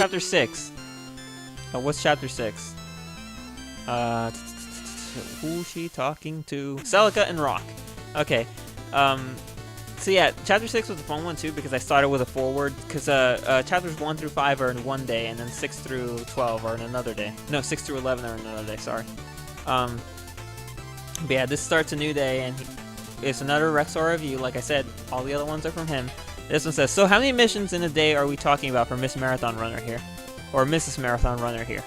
chapter 6. What's chapter 6? Who's she talking to? Celica and Rock. Okay. So yeah, chapter 6 was a fun one too because I started with a forward. Because chapters 1 through 5 are in one day, and then 6 through 12 are in another day. No, 6 through 11 are in another day. Sorry. But yeah, this starts a new day, and it's another Rexor review. Like I said, all the other ones are from him. This one says, so how many missions in a day are we talking about for Miss Marathon Runner here? Or Mrs. Marathon Runner here?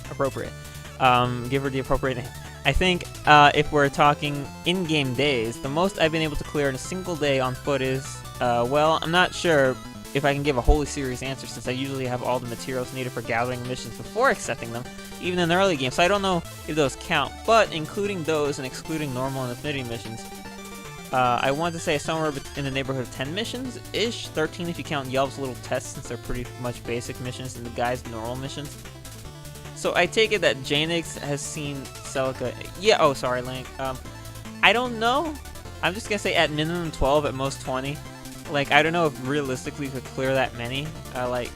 Appropriate. Give her the appropriate name. I think if we're talking in-game days, the most I've been able to clear in a single day on foot is, well, I'm not sure if I can give a wholly serious answer since I usually have all the materials needed for gathering missions before accepting them, even in the early game, so I don't know if those count. But including those and excluding normal and affinity missions, I want to say somewhere in the neighborhood of 10 missions-ish, 13 if you count Yelp's little tests since they're pretty much basic missions and the guy's normal missions. So I take it that Xenix has seen Celica. Yeah, oh, sorry, Link. I don't know. I'm just gonna say at minimum 12, at most 20. Like, I don't know if realistically you could clear that many. Try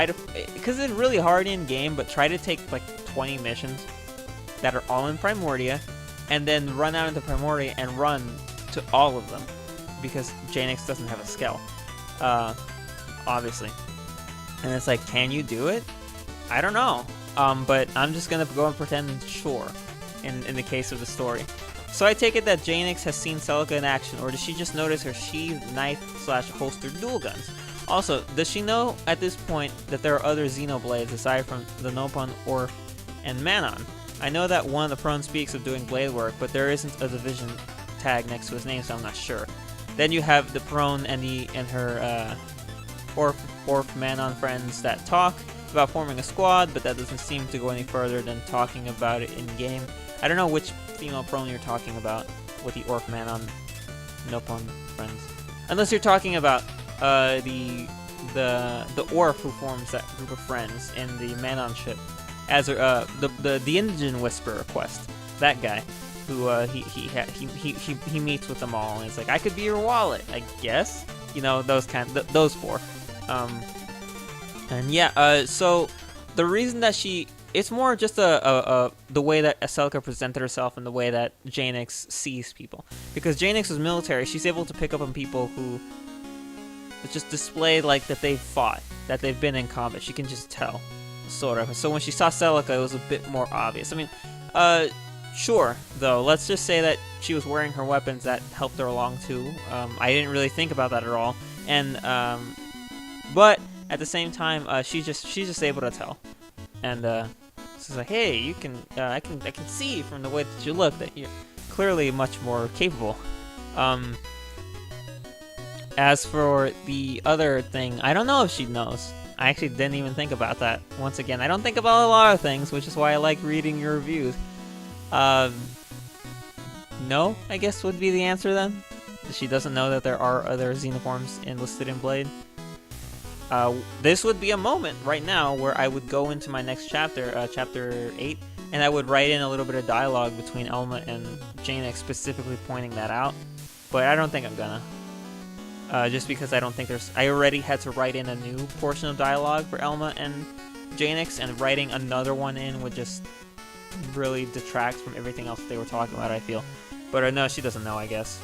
to, because it's really hard in game, but try to take like 20 missions that are all in Primordia, and then run out into Primordia and run to all of them, because Xenix doesn't have a skill, obviously. And it's like, can you do it? I don't know, but I'm just gonna go and pretend sure in the case of the story. So I take it that Xenix has seen Celica in action, or does she just notice her sheathed knife/holstered dual guns? Also, does she know at this point that there are other Xenoblades aside from the Nopon, Orf, and Manon? I know that one of the Prone speaks of doing blade work, but there isn't a division tag next to his name, so I'm not sure. Then you have the Prone and her Orf Manon friends that talk about forming a squad, but that doesn't seem to go any further than talking about it in game. I don't know which female Prone you're talking about with the Orf Manon Nopon friends, unless you're talking about the Orf who forms that group of friends in the Manon ship as the Indian Whisperer quest. That guy who he meets with them all, and it's like, I could be your wallet, I guess. You know, those those four. And yeah, so the reason that it's more just the way that Celica presented herself and the way that Xenix sees people. Because Xenix is military, she's able to pick up on people who just display like that they've fought, that they've been in combat. She can just tell, sort of. So when she saw Celica, it was a bit more obvious. I mean, sure, though, let's just say that she was wearing her weapons that helped her along too. I didn't really think about that at all. And but at the same time, she's just able to tell. And she's like, hey, you can I can see from the way that you look that you're clearly much more capable. As for the other thing, I don't know if she knows. I actually didn't even think about that. Once again, I don't think about a lot of things, which is why I like reading your reviews. No, I guess would be the answer then. She doesn't know that there are other Xenoforms enlisted in Blade. This would be a moment right now where I would go into my next chapter, chapter 8, and I would write in a little bit of dialogue between Elma and Xenix, specifically pointing that out. But I don't think I'm gonna. Just because I don't think I already had to write in a new portion of dialogue for Elma and Xenix, and writing another one in would just really detract from everything else they were talking about, I feel. But no, she doesn't know, I guess.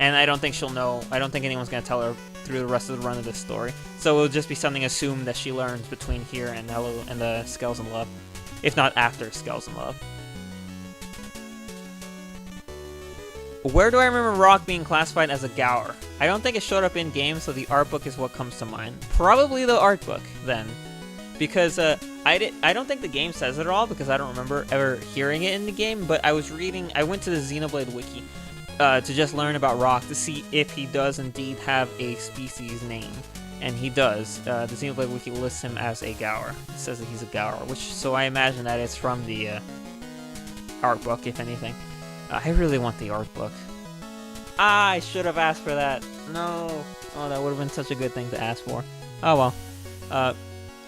And I don't think she'll know. I don't think anyone's going to tell her through the rest of the run of this story. So it'll just be something assumed that she learns between here and the Scales and Love. If not after Scales and Love. Where do I remember Rock being classified as a Gower? I don't think it showed up in game, so the art book is what comes to mind. Probably the art book, then. Because I don't think the game says it at all, because I don't remember ever hearing it in the game, but I went to the Xenoblade Wiki to just learn about Rock, to see if he does indeed have a species name. And he does. The Xenoblade Wiki lists him as a Gower. It says that he's a Gower, so I imagine that it's from the art book, if anything. I really want the art book. I should have asked for that. No. Oh, that would have been such a good thing to ask for. Oh well.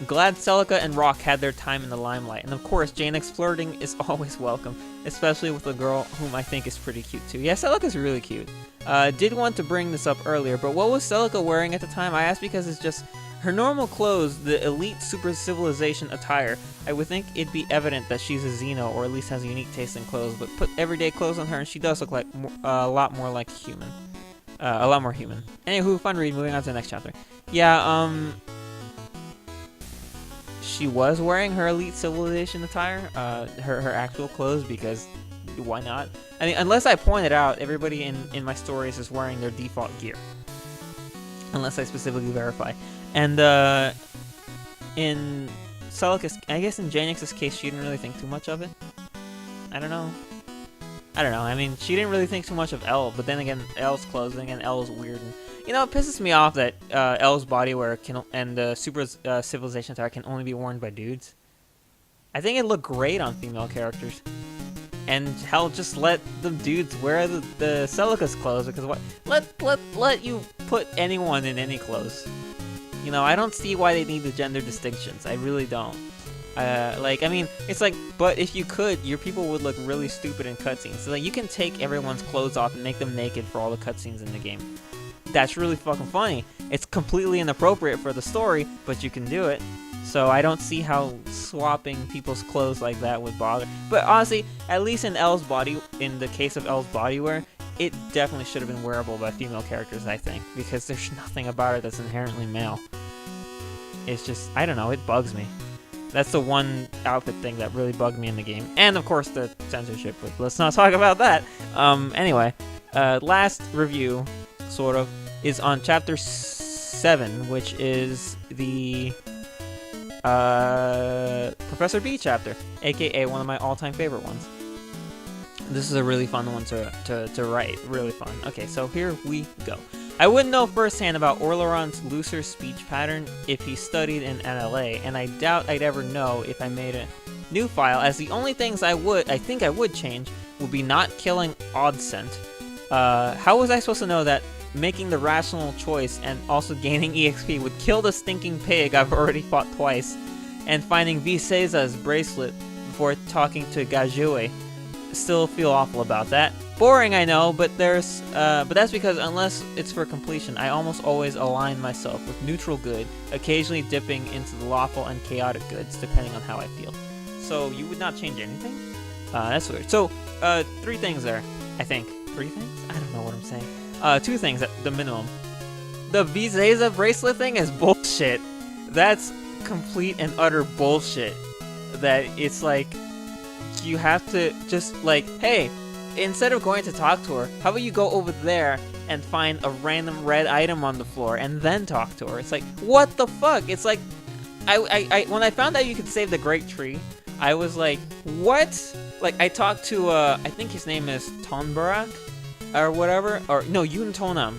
Glad Celica and Rock had their time in the limelight. And of course, Xenix flirting is always welcome, especially with a girl whom I think is pretty cute too. Yeah, Celica's really cute. Did want to bring this up earlier, but what was Celica wearing at the time? I asked because it's just, Her normal clothes, the elite super civilization attire, I would think it'd be evident that she's a Xeno, or at least has a unique taste in clothes, but put everyday clothes on her and she does look like a lot more like a human. A lot more human. Anywho, fun read, moving on to the next chapter. Yeah, she was wearing her elite civilization attire, her actual clothes, because why not? I mean, unless I pointed out, everybody in my stories is wearing their default gear. Unless I specifically verify. And in Celica's, I guess in Janix's case, she didn't really think too much of it. I don't know. I mean, she didn't really think too much of Elle, but then again, Elle's clothing and Elle's weird. And, you know, it pisses me off that Elle's bodywear and the super civilization attire can only be worn by dudes. I think it looked great on female characters. And hell, just let the dudes wear the Celica's clothes, because what? Let you put anyone in any clothes. You know, I don't see why they need the gender distinctions. I really don't. Like, I mean, it's like, but if you could, your people would look really stupid in cutscenes. So, like, you can take everyone's clothes off and make them naked for all the cutscenes in the game. That's really fucking funny. It's completely inappropriate for the story, but you can do it. So I don't see how swapping people's clothes like that would bother. But honestly, at least in the case of Elle's bodywear, it definitely should have been wearable by female characters, I think, because there's nothing about it that's inherently male. It's just, I don't know, it bugs me. That's the one outfit thing that really bugged me in the game. And of course the censorship, but let's not talk about that. Anyway, last review, sort of, is on chapter 7, which is the Professor B chapter, aka one of my all-time favorite ones. This is a really fun one to write, really fun. Okay, so here we go. I wouldn't know firsthand about Orleron's looser speech pattern if he studied in NLA, and I doubt I'd ever know if I made a new file, as the only things I think I would change would be not killing Oddscent. How was I supposed to know that making the rational choice and also gaining EXP would kill the stinking pig I've already fought twice, and finding Viseza's bracelet before talking to Gajue? Still feel awful about that. Boring, I know, but that's because unless it's for completion, I almost always align myself with neutral good, occasionally dipping into the lawful and chaotic goods, depending on how I feel. So you would not change anything? That's weird. So, 3 things there, I think. 3 things? I don't know what I'm saying. 2 things at the minimum. The Viseza bracelet thing is bullshit. That's complete and utter bullshit. That it's like, you have to just like, hey, instead of going to talk to her, how about you go over there and find a random red item on the floor and then talk to her? It's like, what the fuck? It's like, I when I found out you could save the Great Tree, I was like, what? Like, I talked to, I think his name is Tonbarak, or whatever, or no, Yun Tonam,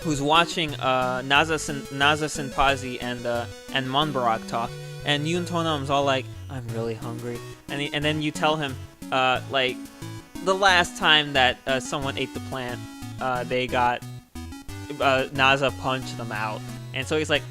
who's watching Naza Senpazi and Monbarak talk, and Yun Tonam's all like, I'm really hungry, and then you tell him, like, the last time that someone ate the plant, they got, Naza punched them out, and so he's like,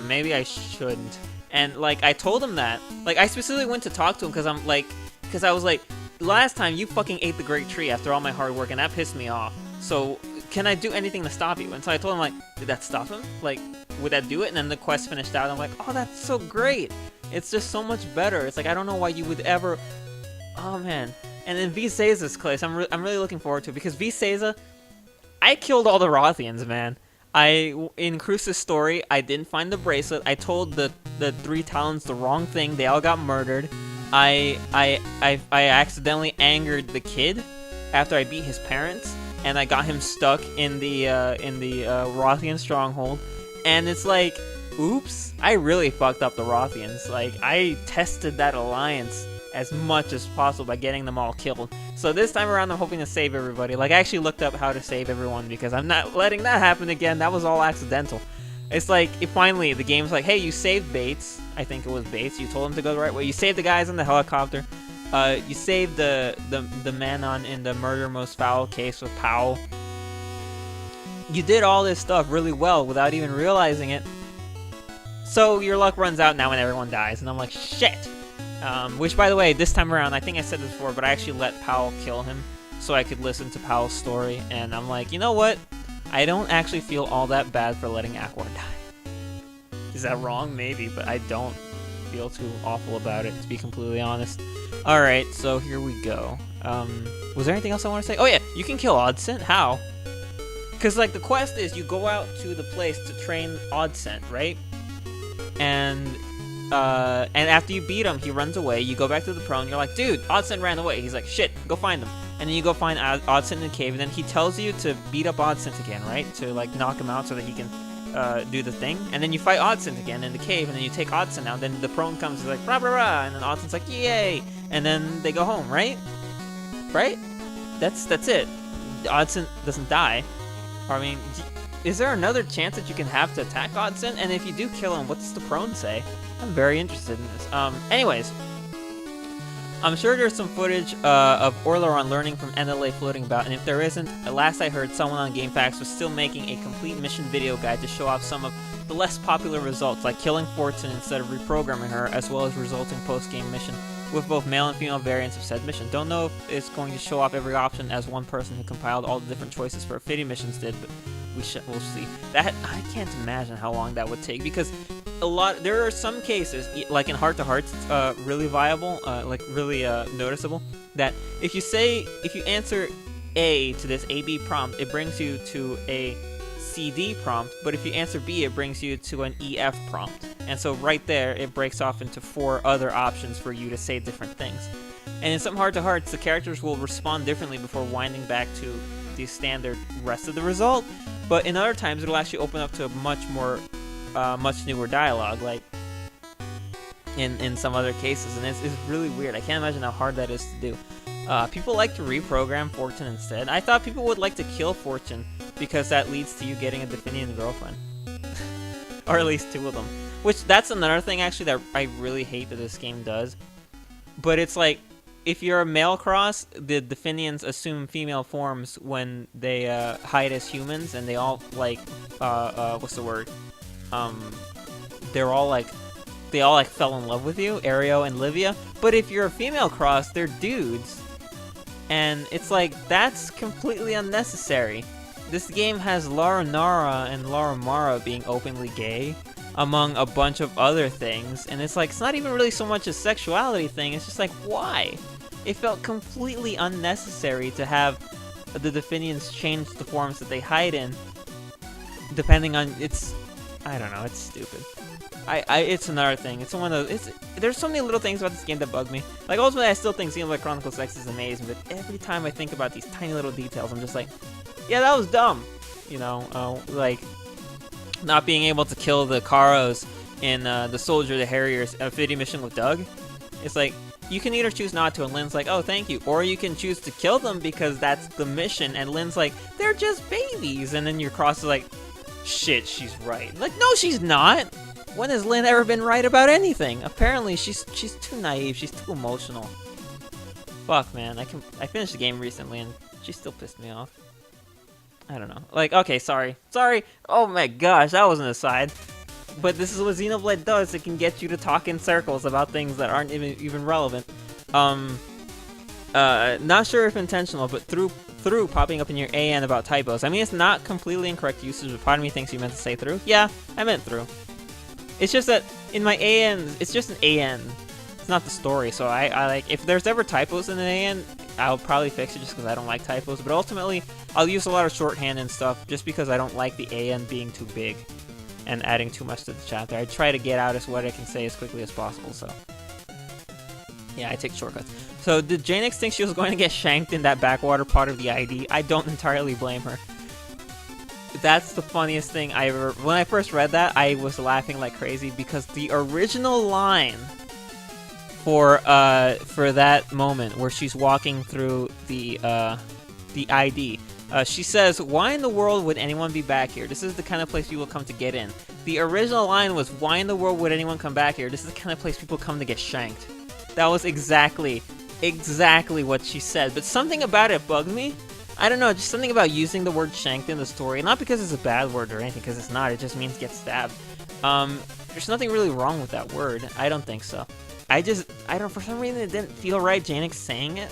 maybe I shouldn't, and, like, I told him that, like, I specifically went to talk to him, because I was like, last time you fucking ate the Great Tree after all my hard work, and that pissed me off, so can I do anything to stop you? And so I told him, like, did that stop him? Like, would that do it? And then the quest finished out, and I'm like, oh, that's so great. It's just so much better. It's like, I don't know why you would ever... Oh, man. And then Viseza's place, I'm really looking forward to it, because Viseza, I killed all the Rothians, man. In Cruce's story, I didn't find the bracelet. I told the 3 Talons the wrong thing. They all got murdered. I accidentally angered the kid after I beat his parents, and I got him stuck in the Rothian stronghold. And it's like, oops, I really fucked up the Rothians. Like, I tested that alliance as much as possible by getting them all killed. So this time around, I'm hoping to save everybody. Like, I actually looked up how to save everyone, because I'm not letting that happen again. That was all accidental. It's like, finally, the game's like, hey, you saved Bates. I think it was Bates. You told him to go the right way. You saved the guys in the helicopter. You saved the man in the murder most foul case with Powell. You did all this stuff really well without even realizing it. So your luck runs out now when everyone dies. And I'm like, shit. Which, by the way, this time around, I think I said this before, but I actually let Powell kill him so I could listen to Powell's story. And I'm like, you know what? I don't actually feel all that bad for letting Aquar die. Is that wrong? Maybe, but I don't feel too awful about it, to be completely honest. Alright, so here we go. Was there anything else I want to say? Oh yeah, you can kill Oddcent. How? Because, like, the quest is you go out to the place to train Oddcent, right? And after you beat him, he runs away. You go back to the pro, and you're like, dude, Oddcent ran away. He's like, shit, go find him. And then you go find Oddcent in the cave, and then he tells you to beat up Oddcent again, right? To, like, knock him out so that he can do the thing. And then you fight Oddcent again in the cave, and then you take Oddcent out. Then the prone comes, he's like, rah, rah, rah, and then Oddcent's like, yay! And then they go home, right? Right? That's it. Oddcent doesn't die. I mean, is there another chance that you can have to attack Oddcent? And if you do kill him, what's the prone say? I'm very interested in this. Anyways, I'm sure there's some footage of Orleron learning from NLA floating about, and if there isn't, last I heard, someone on GameFAQs was still making a complete mission video guide to show off some of the less popular results, like killing Fortune instead of reprogramming her, as well as resulting post-game mission, with both male and female variants of said mission. Don't know if it's going to show off every option as one person who compiled all the different choices for Fitty missions did, but we'll see. That I can't imagine how long that would take, because there are some cases, like in Heart to Hearts, really viable, like really noticeable, that if you answer A to this AB prompt, it brings you to a CD prompt, but if you answer B, it brings you to an EF prompt. And so right there, it breaks off into 4 other options for you to say different things. And in some Heart to Hearts, the characters will respond differently before winding back to the standard rest of the result, but in other times, it'll actually open up to a much newer dialogue, like in some other cases, and it's really weird. I can't imagine how hard that is to do. People like to reprogram Fortune instead. I thought people would like to kill Fortune because that leads to you getting a Definian girlfriend. Or at least 2 of them. Which, that's another thing, actually, that I really hate that this game does. But it's like, if you're a male cross, the Definians assume female forms when they hide as humans, and they all, like, what's the word? They all fell in love with you, Aereo and Livia. But if you're a female cross, they're dudes. And it's like, that's completely unnecessary. This game has Lara Nara and Lara Mara being openly gay, among a bunch of other things. And it's like, it's not even really so much a sexuality thing, it's just like, why? It felt completely unnecessary to have the Definians change the forms that they hide in, depending on, I don't know, it's stupid. It's another thing. It's one of those. There's so many little things about this game that bug me. Like, ultimately, I still think Xenoblade Chronicles X is amazing, but every time I think about these tiny little details, I'm just like, yeah, that was dumb. You know, like not being able to kill the Karos in the Soldier the Harrier's Fitty mission with Doug. It's like, you can either choose not to, and Lynn's like, oh, thank you, or you can choose to kill them because that's the mission, and Lynn's like, they're just babies, and then your cross is like, shit, she's right. Like, no, she's not. When has Lynn ever been right about anything? Apparently, she's too naive. She's too emotional. Fuck, man. I finished the game recently, and she still pissed me off. I don't know. Like, okay, sorry. Oh my gosh, that was an aside. But this is what Xenoblade does. It can get you to talk in circles about things that aren't even relevant. Not sure if intentional, but through popping up in your AN about typos. I mean, it's not completely incorrect usage, but part of me thinks you meant to say through. Yeah, I meant through. It's just that in my AN, it's just an AN. It's not the story, so I like, if there's ever typos in an AN, I'll probably fix it just because I don't like typos, but ultimately, I'll use a lot of shorthand and stuff just because I don't like the AN being too big and adding too much to the chapter. I try to get out as what I can say as quickly as possible, so. Yeah, I take shortcuts. So, did Janix think she was going to get shanked in that backwater part of the ID? I don't entirely blame her. That's the funniest thing I ever... When I first read that, I was laughing like crazy because the original line for that moment where she's walking through the ID, she says, "Why in the world would anyone be back here? This is the kind of place people come to get in." The original line was, "Why in the world would anyone come back here? This is the kind of place people come to get shanked." That was exactly what she said, but something about it bugged me. I don't know, just something about using the word shanked in the story. Not because it's a bad word or anything, because it's not. It just means get stabbed. There's nothing really wrong with that word. I don't think so. I don't, for some reason it didn't feel right, Janix saying it.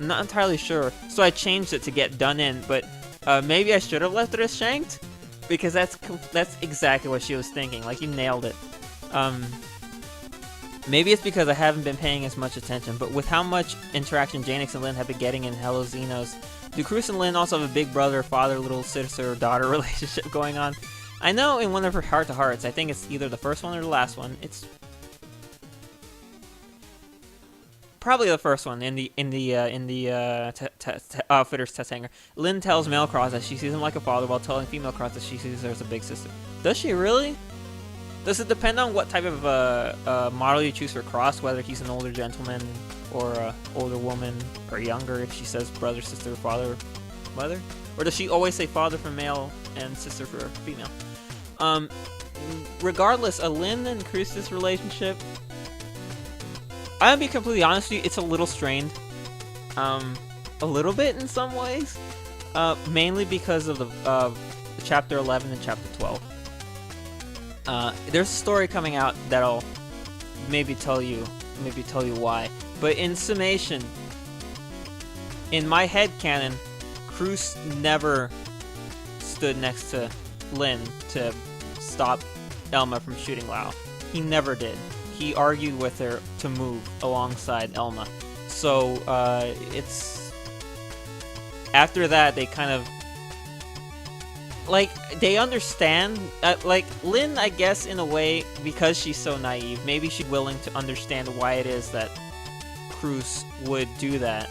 I'm not entirely sure. So I changed it to get done in, but maybe I should have left it as shanked. because that's exactly what she was thinking. Like, you nailed it. Maybe it's because I haven't been paying as much attention, but with how much interaction Janix and Lynn have been getting in Hello Xenos, do Cruz and Lynn also have a big brother, father, little sister, daughter relationship going on? I know in one of her heart-to-hearts, I think it's either the first one or the last one. It's probably the first one in the Outfitters test hangar. Lynn tells male Cross that she sees him like a father, while telling female Cross that she sees her as a big sister. Does she really? Does it depend on what type of model you choose for Cross, whether he's an older gentleman or an older woman, or younger, if she says brother, sister, father, mother? Or does she always say father for male and sister for female? Regardless, a Lynn and Cruz's relationship, I'll be completely honest with you, it's a little strained. A little bit in some ways. Mainly because of the Chapter 11 and Chapter 12. There's a story coming out that'll maybe tell you why. But in summation, in my headcanon, Cruz never stood next to Lynn to stop Elma from shooting Lao. He never did. He argued with her to move alongside Elma. So it's after that they kind of like they understand. Like Lynn, I guess in a way, because she's so naive, maybe she's willing to understand why it is that Cruz would do that.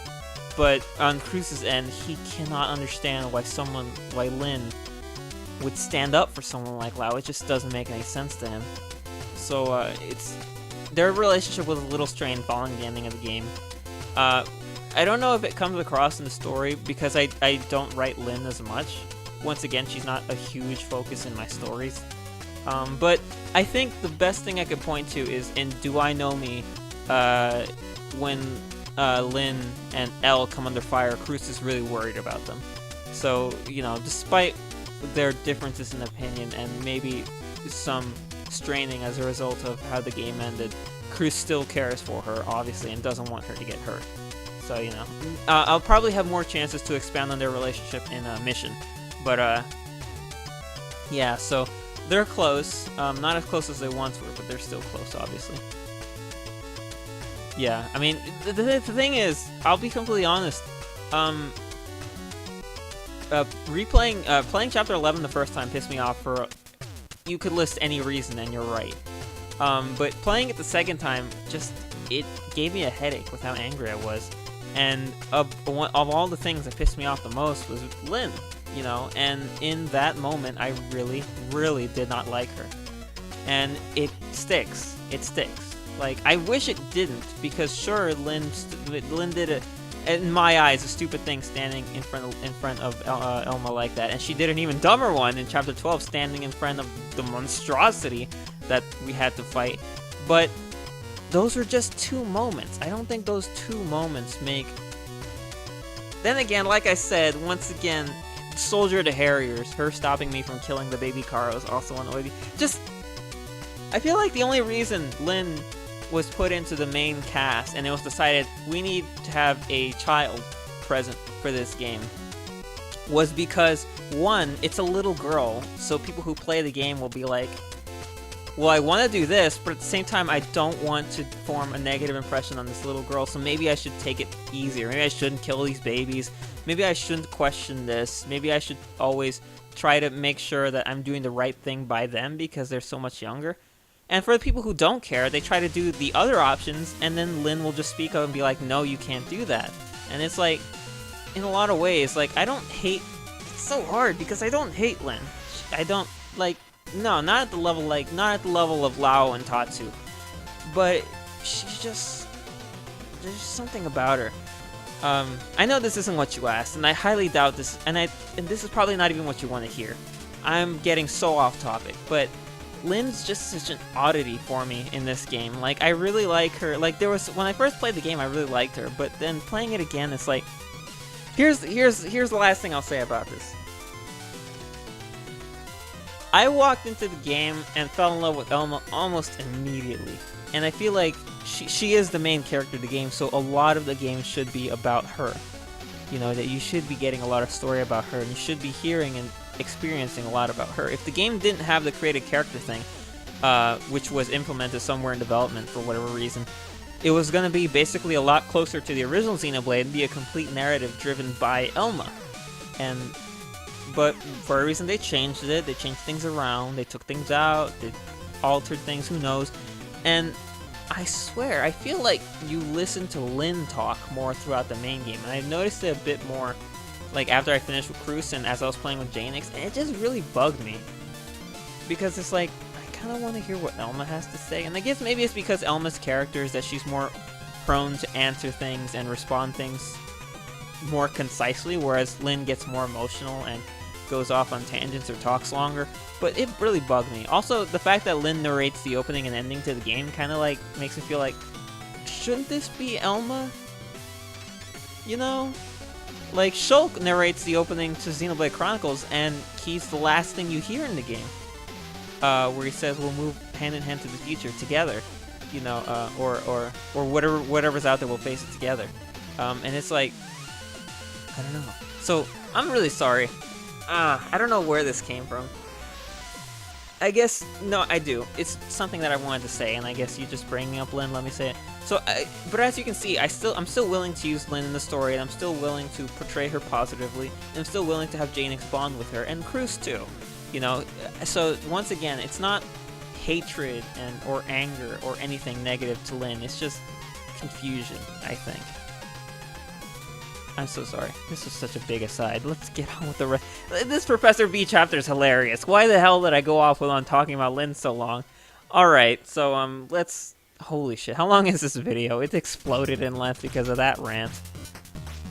But on Cruz's end, he cannot understand why Lynn would stand up for someone like Lao. It just doesn't make any sense to him. So it's their relationship was a little strained following the ending of the game. I don't know if it comes across in the story because I don't write Lynn as much. Once again, she's not a huge focus in my stories. But I think the best thing I could point to is in Do I Know Me, when Lynn and Elle come under fire, Cruz is really worried about them. So, you know, despite their differences in opinion and maybe some straining as a result of how the game ended, Cruz still cares for her, obviously, and doesn't want her to get hurt. So, you know, I'll probably have more chances to expand on their relationship in Mission. But, yeah, so they're close. Not as close as they once were, but they're still close, obviously. Yeah, I mean, the thing is, I'll be completely honest. Playing Chapter 11 the first time pissed me off for... You could list any reason, and you're right. But playing it the second time, it gave me a headache with how angry I was. And of all the things that pissed me off the most was Lynn, you know? And in that moment, I really, really did not like her. And it sticks. It sticks. Like, I wish it didn't, because sure, Lynn did in my eyes, a stupid thing standing in front of Elma like that, and she did an even dumber one in Chapter 12, standing in front of the monstrosity that we had to fight. But those are just two moments. I don't think those two moments make... Then again, like I said, once again, Soldier to Harriers, her stopping me from killing the baby Caros also annoyed me. I feel like the only reason Lynn was put into the main cast and it was decided we need to have a child present for this game was because, one, it's a little girl, so people who play the game will be like, well, I want to do this, but at the same time I don't want to form a negative impression on this little girl, so maybe I should take it easier. Maybe I shouldn't kill these babies. Maybe I shouldn't question this. Maybe I should always try to make sure that I'm doing the right thing by them because they're so much younger. And for the people who don't care, they try to do the other options, and then Lynn will just speak up and be like, no, you can't do that. And it's like, in a lot of ways, like, I don't hate... It's so hard, because I don't hate Lynn. I don't, like... No, not at the level of Lao and Tatsu. But she's just... There's just something about her. I know this isn't what you asked, and I highly doubt this, and this is probably not even what you want to hear. I'm getting so off topic, but... Lynn's just such an oddity for me in this game. Like, I really like her. Like, when I first played the game, I really liked her, but then playing it again, it's like, here's the last thing I'll say about this. I walked into the game and fell in love with Elma almost immediately, and I feel like she is the main character of the game, so a lot of the game should be about her. You know, that you should be getting a lot of story about her, and you should be hearing and experiencing a lot about her. If the game didn't have the created character thing, which was implemented somewhere in development for whatever reason, it was going to be basically a lot closer to the original Xenoblade and be a complete narrative driven by Elma. But for a reason they changed it, they changed things around, they took things out, they altered things, who knows. And I swear, I feel like you listen to Lyn talk more throughout the main game, and I noticed it a bit more, like, after I finished with Cruz and as I was playing with Xenix, and it just really bugged me. Because it's like, I kind of want to hear what Elma has to say, and I guess maybe it's because Elma's character is that she's more prone to answer things and respond things more concisely, whereas Lyn gets more emotional and goes off on tangents or talks longer, but it really bugged me. Also, the fact that Lyn narrates the opening and ending to the game kind of like makes me feel like, shouldn't this be Elma? You know? Like, Shulk narrates the opening to Xenoblade Chronicles, and he's the last thing you hear in the game, where he says, we'll move hand in hand to the future together, you know, or whatever's out there, we'll face it together. And it's like, I don't know. So, I'm really sorry. I don't know where this came from. I guess, no, I do. It's something that I wanted to say, and I guess you just bringing up Lyn, let me say it. So, but as you can see, I'm still willing to use Lyn in the story, and I'm still willing to portray her positively, and I'm still willing to have Xenix bond with her, and Cruz too. You know, so once again, it's not hatred or anger or anything negative to Lyn, it's just confusion, I think. I'm so sorry. This is such a big aside. Let's get on with the rest. This Professor B chapter is hilarious. Why the hell did I go off on talking about Lyn so long? Alright, so, let's... Holy shit, how long is this video? It exploded in length because of that rant.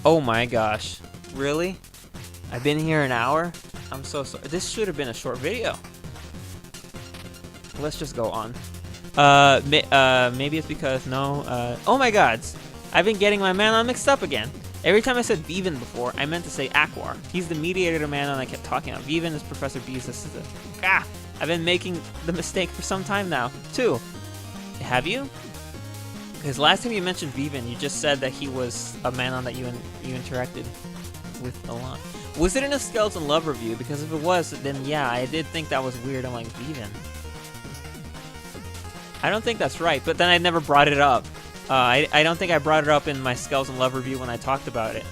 Oh my gosh. Really? I've been here an hour? I'm so sorry. This should have been a short video. Let's just go on. Maybe it's because, no, oh my gods. I've been getting my Manon mixed up again. Every time I said Vivin before, I meant to say Aquar. He's the mediator to Manon I kept talking about. Vivin is Professor B's assistant. I've been making the mistake for some time now, too. Have you? Because last time you mentioned Vivin, you just said that he was a Manon that you interacted with a lot. Was it in a Skeleton Love review? Because if it was, then yeah, I did think that was weird. I'm like, Vivin. I don't think that's right, but then I never brought it up. I don't think I brought it up in my Skeleton Love review when I talked about it.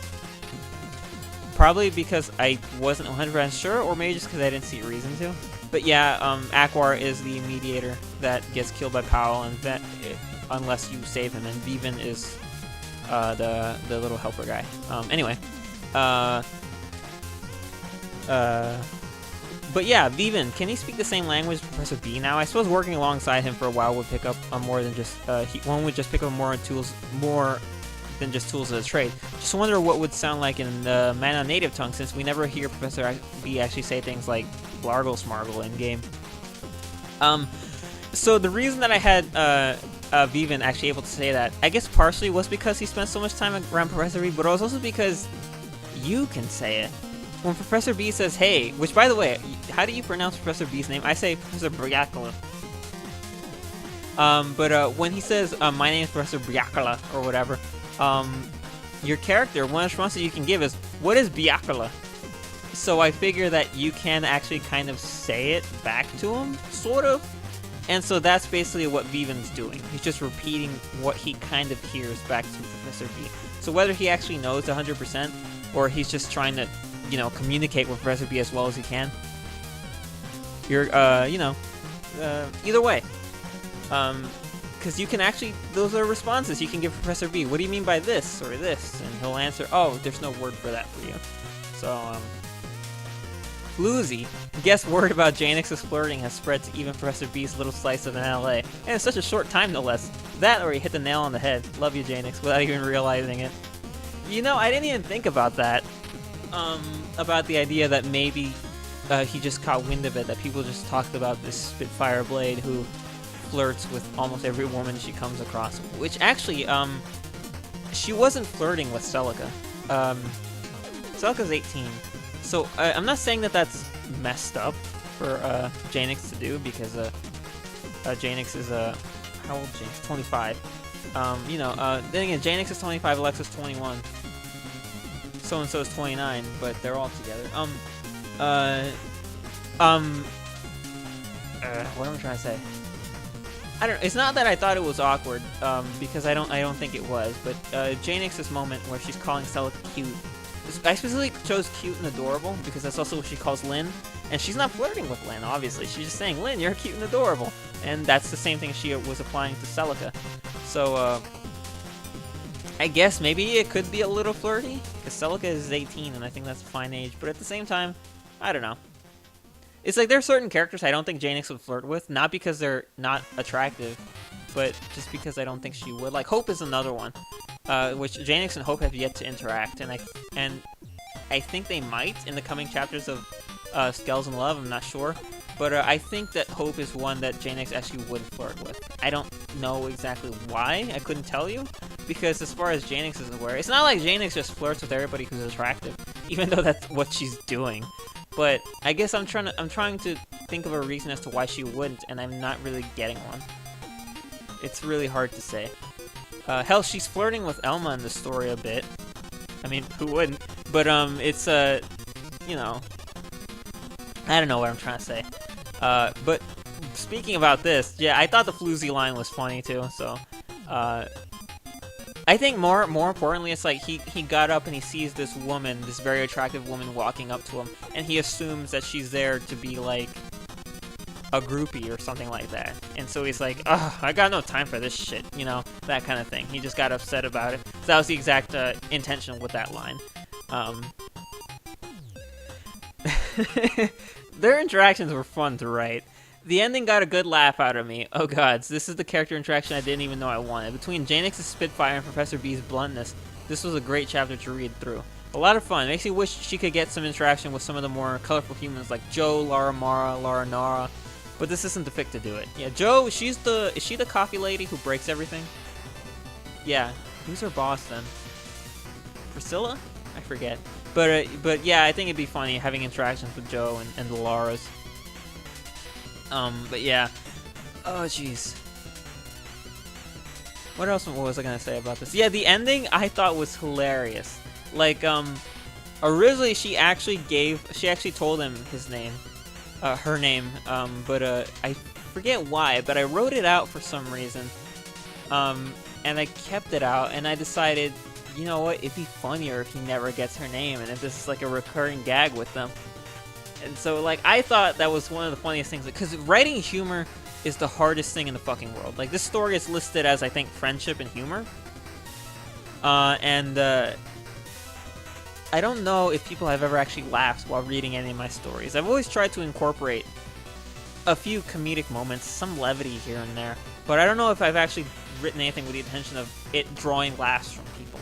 Probably because I wasn't 100% sure, or maybe just because I didn't see a reason to. But yeah, Aquar is the mediator that gets killed by Powell, and that unless you save him, and Vivin is the little helper guy. Anyway, but yeah, Vivin, can he speak the same language as Professor B now? I suppose working alongside him for a while would pick up on more than just one would just pick up more than just tools of the trade. Just wonder what would sound like in the Manon native tongue, since we never hear Professor B actually say things like Blargle Smargle in game. So the reason that I had Vivin actually able to say that, I guess partially was because he spent so much time around Professor B, but it was also because you can say it. When Professor B says, hey, which by the way, how do you pronounce Professor B's name? I say Professor Briacula. But when he says, my name is Professor Briacula, or whatever, your character, one of the responses you can give is, what is Briacula? So I figure that you can actually kind of say it back to him, sort of. And so that's basically what Vivin's doing. He's just repeating what he kind of hears back to Professor B. So whether he actually knows 100%, or he's just trying to, you know, communicate with Professor B as well as he can, you're, you know, either way. Because you can actually, those are responses you can give Professor B. What do you mean by this or this? And he'll answer, oh, there's no word for that for you. So, Floozy, guess word about Xenix's flirting has spread to even Professor B's little slice of an LA. And in such a short time, no less. That or he hit the nail on the head. Love you, Xenix, without even realizing it. You know, I didn't even think about that. About the idea that maybe he just caught wind of it, that people just talked about this Spitfire Blade who flirts with almost every woman she comes across. Which actually, she wasn't flirting with Celica. Celica's 18. So, I'm not saying that that's messed up for Xenix to do, because Xenix is, how old is Xenix? 25. You know, then again, Xenix is 25, Alexa's 21. So-and-so is 29, but they're all together. Um, what am I trying to say? I don't. It's not that I thought it was awkward, because I don't think it was. But Janix's moment where she's calling Celica cute. I specifically chose cute and adorable because that's also what she calls Lynn, and she's not flirting with Lynn. Obviously, she's just saying, "Lynn, you're cute and adorable," and that's the same thing she was applying to Celica. So I guess maybe it could be a little flirty because Celica is 18, and I think that's a fine age. But at the same time, I don't know. It's like there are certain characters I don't think Janix would flirt with, not because they're not attractive, but just because I don't think she would. Like Hope is another one, which Janix and Hope have yet to interact, and I think they might in the coming chapters of Scales and Love. I'm not sure, but I think that Hope is one that Janix actually would flirt with. I don't know exactly why. I couldn't tell you, because as far as Janix is aware, it's not like Janix just flirts with everybody who's attractive, even though that's what she's doing. But I guess I'm trying to think of a reason as to why she wouldn't, and I'm not really getting one. It's really hard to say. Hell, she's flirting with Elma in the story a bit. I mean, who wouldn't? But it's you know, I don't know what I'm trying to say. But speaking about this, yeah, I thought the floozy line was funny too. So I think more importantly, it's like he got up and he sees this woman, this very attractive woman walking up to him, and he assumes that she's there to be like a groupie or something like that. And so he's like, ugh, I got no time for this shit, you know, that kind of thing. He just got upset about it. So that was the exact intention with that line. Their interactions were fun to write. The ending got a good laugh out of me. Oh god, this is the character interaction I didn't even know I wanted. Between Janix's Spitfire and Professor B's bluntness, this was a great chapter to read through. A lot of fun. Makes me wish she could get some interaction with some of the more colorful humans like Joe, Lara Mara, Lara Nara. But this isn't the fic to do it. Yeah, Joe, is she the coffee lady who breaks everything? Yeah, who's her boss then? Priscilla? I forget. But yeah, I think it'd be funny having interactions with Joe and the Laras. But yeah. Oh, jeez. What else was I gonna say about this? Yeah, the ending I thought was hilarious. Like, originally she actually told him his name, her name, but I forget why, but I wrote it out for some reason, and I kept it out, and I decided, you know what, it'd be funnier if he never gets her name, and if this is like a recurring gag with them. And so, like, I thought that was one of the funniest things, because writing humor is the hardest thing in the fucking world. Like, this story is listed as, I think, friendship and humor. I don't know if people have ever actually laughed while reading any of my stories. I've always tried to incorporate a few comedic moments, some levity here and there, but I don't know if I've actually written anything with the intention of it drawing laughs from people.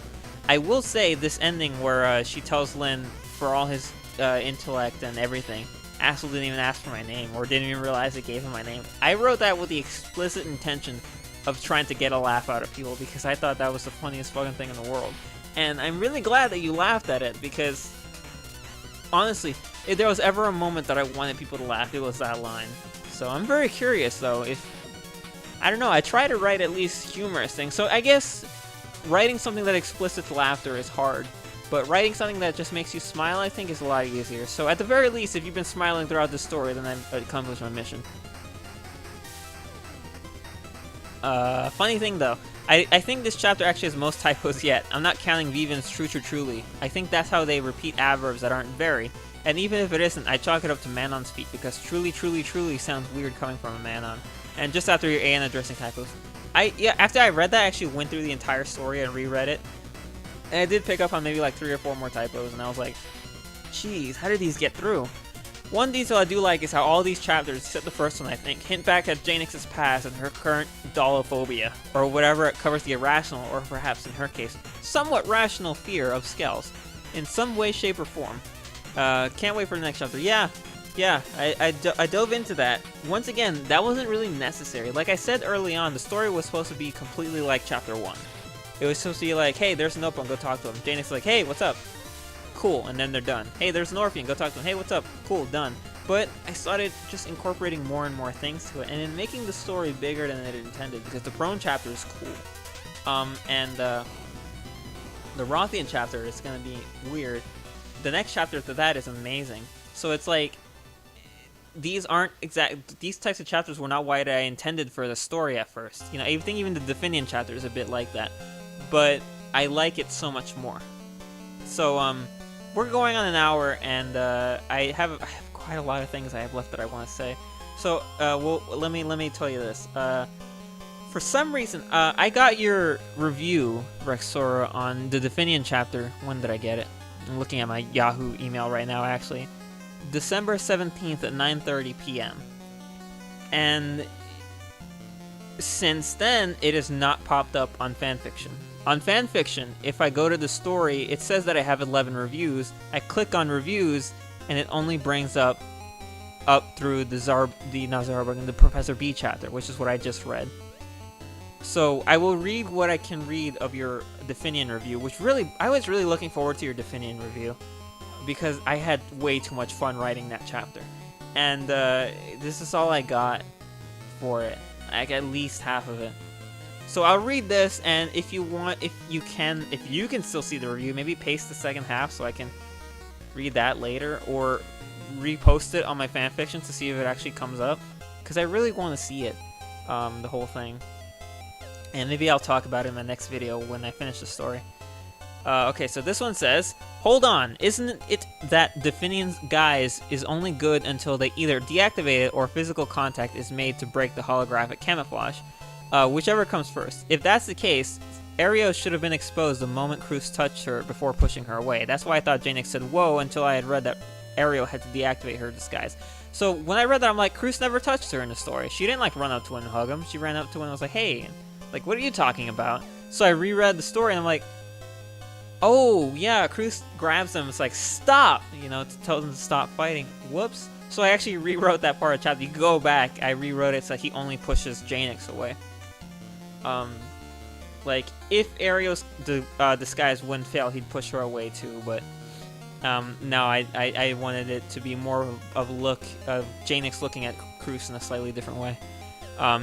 I will say this ending where she tells Lynn, for all his intellect and everything, Axel didn't even ask for my name, or didn't even realize it gave him my name. I wrote that with the explicit intention of trying to get a laugh out of people, because I thought that was the funniest fucking thing in the world. And I'm really glad that you laughed at it, because honestly, if there was ever a moment that I wanted people to laugh, it was that line. So I'm very curious, though, if... I don't know, I try to write at least humorous things, so I guess writing something that explicits laughter is hard, but writing something that just makes you smile, I think, is a lot easier. So at the very least, if you've been smiling throughout the story, then I've accomplished my mission. Funny thing, though, I think this chapter actually has most typos yet. I'm not counting Viven's truly. I think that's how they repeat adverbs that aren't very. And even if it isn't, I chalk it up to Manon's feet, because truly sounds weird coming from a Manon. And just after your A and addressing typos. After I read that, I actually went through the entire story and reread it. And I did pick up on maybe like 3 or 4 more typos, and I was like, jeez, how did these get through? One detail I do like is how all these chapters, except the first one I think, hint back at Janix's past and her current dollophobia, or whatever. It covers the irrational, or perhaps in her case, somewhat rational fear of Skells, in some way, shape, or form. Can't wait for the next chapter. Yeah, I dove into that. Once again, that wasn't really necessary. Like I said early on, the story was supposed to be completely like chapter 1. It was supposed to be like, hey, there's an Opal, go talk to him. Janix is like, hey, what's up? Cool, and then they're done. Hey, there's an Orphean, go talk to him. Hey, what's up? Cool, done. But I started just incorporating more and more things to it, and in making the story bigger than it intended, because the Prone chapter is cool. And the Rothian chapter is going to be weird. The next chapter to that is amazing. So it's like, these aren't these types of chapters were not what I intended for the story at first. You know, I think even the Definion chapter is a bit like that, but I like it so much more. So we're going on an hour, and I have quite a lot of things I have left that I want to say. So well, let me tell you this. For some reason, I got your review, Rexora, on the Definion chapter. When did I get it? I'm looking at my Yahoo email right now, actually. December 17th at 9:30 p.m. And since then, it has not popped up on fanfiction. On fanfiction, if I go to the story, it says that I have 11 reviews. I click on reviews, and it only brings up through the Professor B chapter, which is what I just read. So I will read what I can read of your Definion review, which I was really looking forward to your Definion review, because I had way too much fun writing that chapter. And this is all I got for it, like at least half of it. So I'll read this, and if you can still see the review, maybe paste the second half so I can read that later, or repost it on my fanfiction to see if it actually comes up, because I really want to see it, the whole thing. And maybe I'll talk about it in the next video when I finish the story. Okay, so this one says, hold on, isn't it that Definion's guise is only good until they either deactivate it or physical contact is made to break the holographic camouflage? Whichever comes first. If that's the case, Aereo should have been exposed the moment Cruz touched her before pushing her away. That's why I thought Janix said whoa until I had read that Aereo had to deactivate her disguise. So when I read that, I'm like, Cruz never touched her in the story. She didn't like run up to him and hug him. She ran up to him and was like, hey, like, what are you talking about? So I reread the story and I'm like, oh yeah, Cruz grabs him. It's like, stop, you know, tells him to stop fighting. Whoops. So I actually rewrote that part of the chapter. You can go back. I rewrote it so he only pushes Janix away. Like, if Aereo's disguise wouldn't fail, he'd push her away too, but no, I wanted it to be more of a look of Janix looking at Cruz in a slightly different way,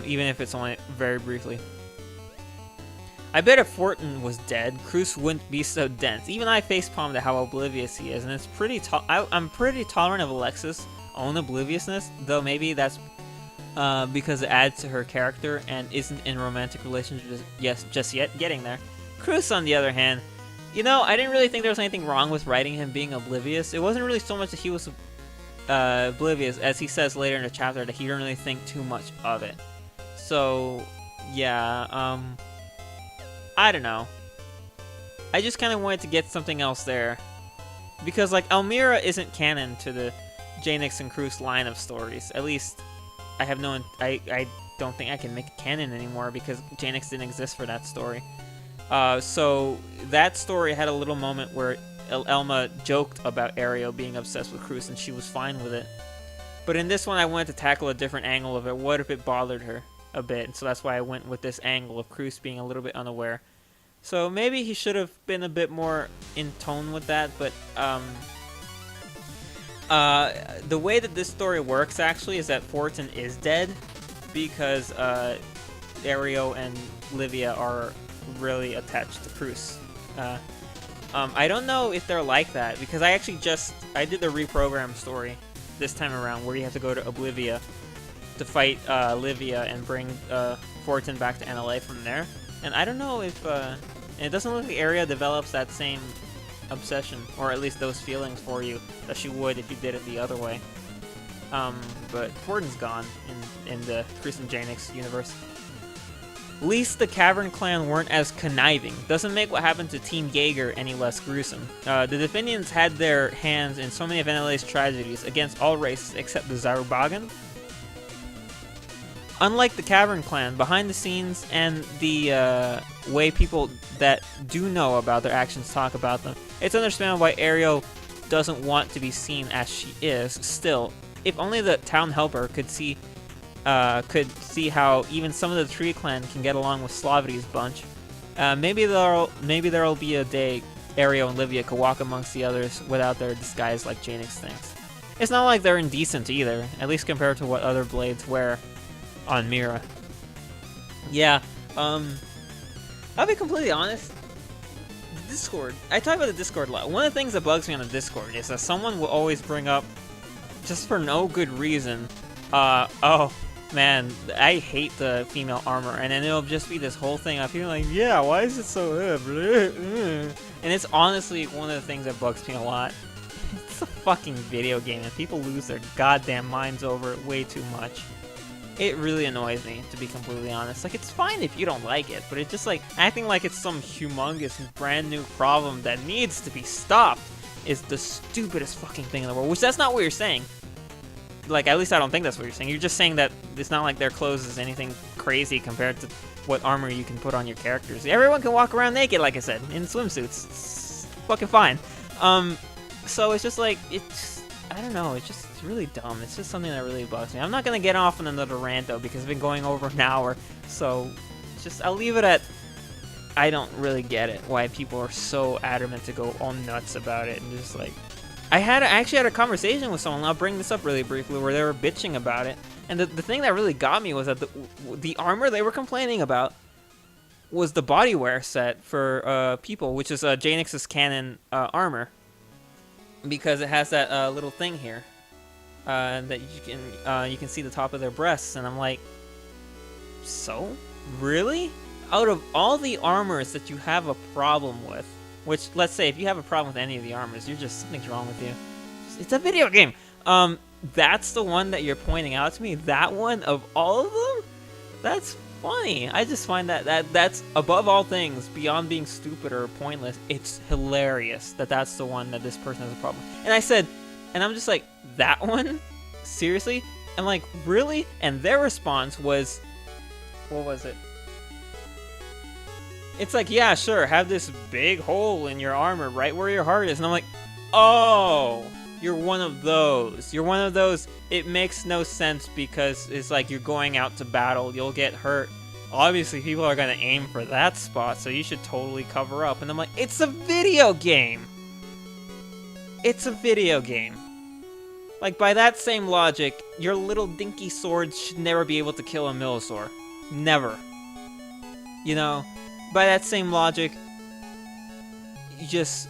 even if it's only very briefly. I bet if Fortin was dead, Cruz wouldn't be so dense. Even I facepalmed at how oblivious he is, and it's pretty I'm pretty tolerant of Alexis' own obliviousness, though maybe that's because it adds to her character and isn't in romantic relationship just yet getting there. Cruz, on the other hand, you know, I didn't really think there was anything wrong with writing him being oblivious. It wasn't really so much that he was oblivious, as he says later in the chapter that he didn't really think too much of it. So, yeah, I don't know. I just kind of wanted to get something else there. Because, like, Elmira isn't canon to the Janix and Cruz line of stories. At least, I have no... I don't think I can make it canon anymore because Janix didn't exist for that story. So, that story had a little moment where Elma joked about Aereo being obsessed with Cruz and she was fine with it. But in this one, I wanted to tackle a different angle of it. What if it bothered her a bit? So that's why I went with this angle of Cruz being a little bit unaware. So maybe he should have been a bit more in tone with that, but the way that this story works actually is that Fortin is dead because Aereo and Livia are really attached to Cruz. I don't know if they're like that because I did the reprogram story this time around where you have to go to Oblivia to fight Livia and bring Fortin back to NLA from there. And I don't know if... it doesn't look like Aereo develops that same obsession, or at least those feelings for you, that she would if you did it the other way. But Fortin's gone in the Cruz and Janix universe. At least the Cavern Clan weren't as conniving. Doesn't make what happened to Team Jaeger any less gruesome. The Definions had their hands in so many of NLA's tragedies against all races except the Zarubagan. Unlike the Cavern Clan, behind the scenes and the way people that do know about their actions talk about them, it's understandable why Aereo doesn't want to be seen as she is. Still, if only the town helper could see how even some of the Tree Clan can get along with Slavity's bunch, maybe there'll be a day Aereo and Livia could walk amongst the others without their disguise like Janix thinks. It's not like they're indecent either, at least compared to what other blades wear on Mira. Yeah, I'll be completely honest. The Discord, I talk about the Discord a lot. One of the things that bugs me on the Discord is that someone will always bring up just for no good reason. Oh man, I hate the female armor, and then it'll just be this whole thing. I feel like, yeah, why is it so? And it's honestly one of the things that bugs me a lot. It's a fucking video game, and people lose their goddamn minds over it way too much. It really annoys me, to be completely honest. Like, it's fine if you don't like it, but it's just like acting like it's some humongous brand new problem that needs to be stopped is the stupidest fucking thing in the world. Which that's not what you're saying. Like, at least I don't think that's what you're saying. You're just saying that it's not like their clothes is anything crazy compared to what armor you can put on your characters. Everyone can walk around naked, like I said, in swimsuits. It's fucking fine. So it's just like, I don't know, it's really dumb. It's just something that really bugs me. I'm not gonna get off on another rant though, because I've been going over an hour. So I'll leave it at, I don't really get it, why people are so adamant to go all nuts about it. And just like, I actually had a conversation with someone, I'll bring this up really briefly, where they were bitching about it. And the thing that really got me was that the armor they were complaining about was the body wear set for people, which is Xenos' canon armor. Because it has that little thing here that you can see the top of their breasts, and I'm like, so really? Out of all the armors that you have a problem with, which let's say if you have a problem with any of the armors, something's wrong with you. It's a video game. That's the one that you're pointing out to me. That one of all of them? That's funny. I just find that's above all things, beyond being stupid or pointless, it's hilarious that that's the one that this person has a problem. And I said, and I'm just like, that one? Seriously? I'm like, really? And their response was, what was it? It's like, yeah, sure, have this big hole in your armor right where your heart is. And I'm like, oh, you're one of those. You're one of those. It makes no sense because it's like you're going out to battle. You'll get hurt. Obviously, people are going to aim for that spot, so you should totally cover up. And I'm like, it's a video game. It's a video game. Like, by that same logic, your little dinky sword should never be able to kill a Millosaur. Never. You know? By that same logic, you just...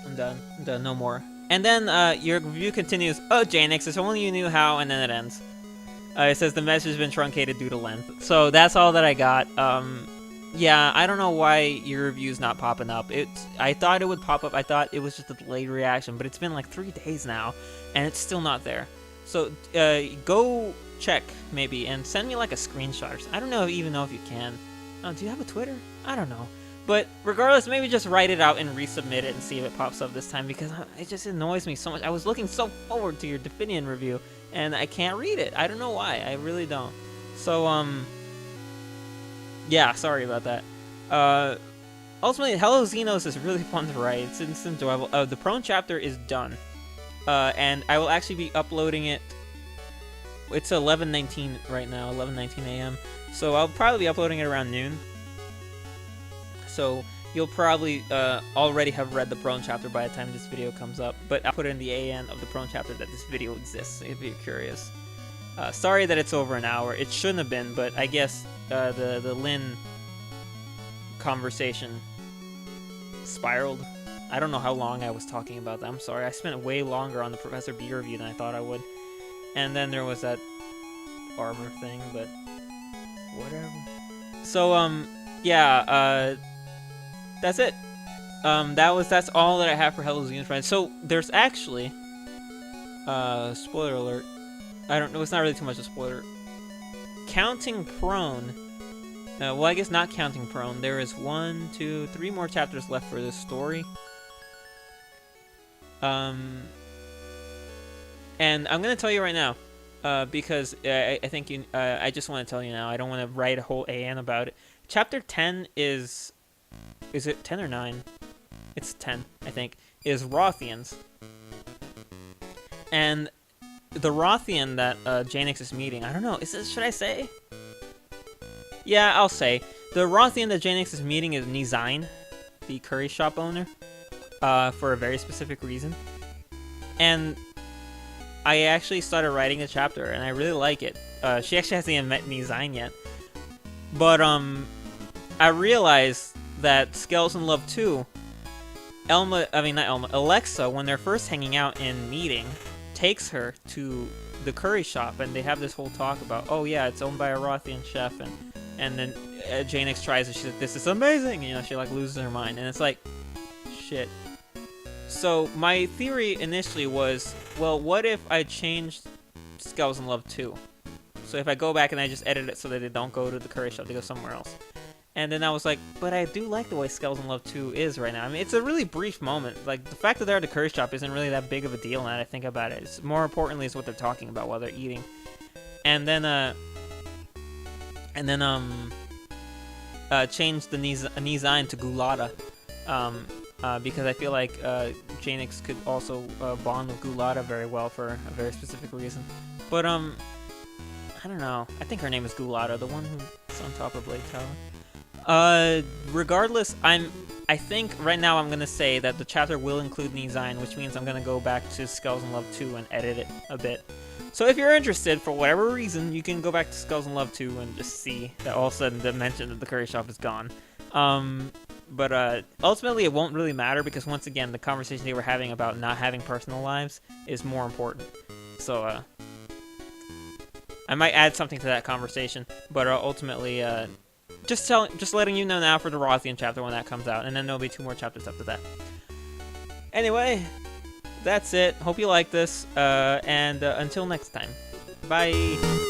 I'm done, no more. And then your review continues, oh, Xenix, if only you knew how, and then it ends. It says the message has been truncated due to length. So that's all that I got. Yeah, I don't know why your review's not popping up. I thought it would pop up. I thought it was just a delayed reaction, but it's been like 3 days now, and it's still not there. So go check, maybe, and send me like a screenshot. I don't know, even know if you can. Oh, do you have a Twitter? I don't know. But regardless, maybe just write it out and resubmit it and see if it pops up this time, because it just annoys me so much. I was looking so forward to your Definion review, and I can't read it. I don't know why. I really don't. So, yeah, sorry about that. Ultimately, Hello Xenos is really fun to write. It's enjoyable. The Prone chapter is done. And I will actually be uploading it. It's 11:19 right now, 11:19 a.m. So I'll probably be uploading it around noon. So you'll probably already have read the Prone chapter by the time this video comes up. But I'll put in the AN of the Prone chapter that this video exists, if you're curious. Sorry that it's over an hour. It shouldn't have been, but I guess the Lynn conversation spiraled. I don't know how long I was talking about that. I'm sorry. I spent way longer on the Professor B review than I thought I would. And then there was that armor thing, but whatever. So, yeah, that's it. That's all that I have for Hello Xenos Friends. So there's actually, spoiler alert. I don't know. It's not really too much of a spoiler. Counting Prone. Well, I guess not counting Prone. There is 1, 2, 3 more chapters left for this story. And I'm gonna tell you right now, because I think you. I just want to tell you now. I don't want to write a whole AN about it. Chapter 10 is it 10 or 9? It's 10, I think. Is Rothians. And the Rothian that Xenix is meeting, I don't know. Should I say? Yeah, I'll say. The Rothian that Xenix is meeting is Nizine, the curry shop owner, for a very specific reason. And I actually started writing the chapter, and I really like it. She actually hasn't even met Nizine yet. But, I realized that Skeleton Love 2 Alexa, when they're first hanging out in meeting, takes her to the curry shop, and they have this whole talk about, oh yeah, it's owned by a Rothian chef, and then Xenix tries it, she's like, this is amazing, you know, she like loses her mind, and it's like, shit. So my theory initially was, well, what if I changed Skulls in Love 2? So if I go back and I just edit it so that they don't go to the curry shop, they go somewhere else. And then I was like, but I do like the way Skulls in Love 2 is right now. I mean, it's a really brief moment. Like, the fact that they're at the curry shop isn't really that big of a deal now that I think about it. It's more importantly is what they're talking about while they're eating. And then, change the Nizine to Gulata. Because I feel like Xenix could also bond with Gulata very well for a very specific reason. But, I don't know. I think her name is Gulata, the one who's on top of Blade Tower. Regardless, I think right now I'm gonna say that the chapter will include Nizine, which means I'm gonna go back to Skulls in Love 2 and edit it a bit. So if you're interested, for whatever reason, you can go back to Skulls in Love 2 and just see that all of a sudden the mention that the curry shop is gone. But ultimately it won't really matter because once again, the conversation they were having about not having personal lives is more important. So, I might add something to that conversation, but ultimately, just letting you know now for the Rothian chapter when that comes out, and then there'll be 2 more chapters after that. Anyway, that's it. Hope you like this, and until next time, bye!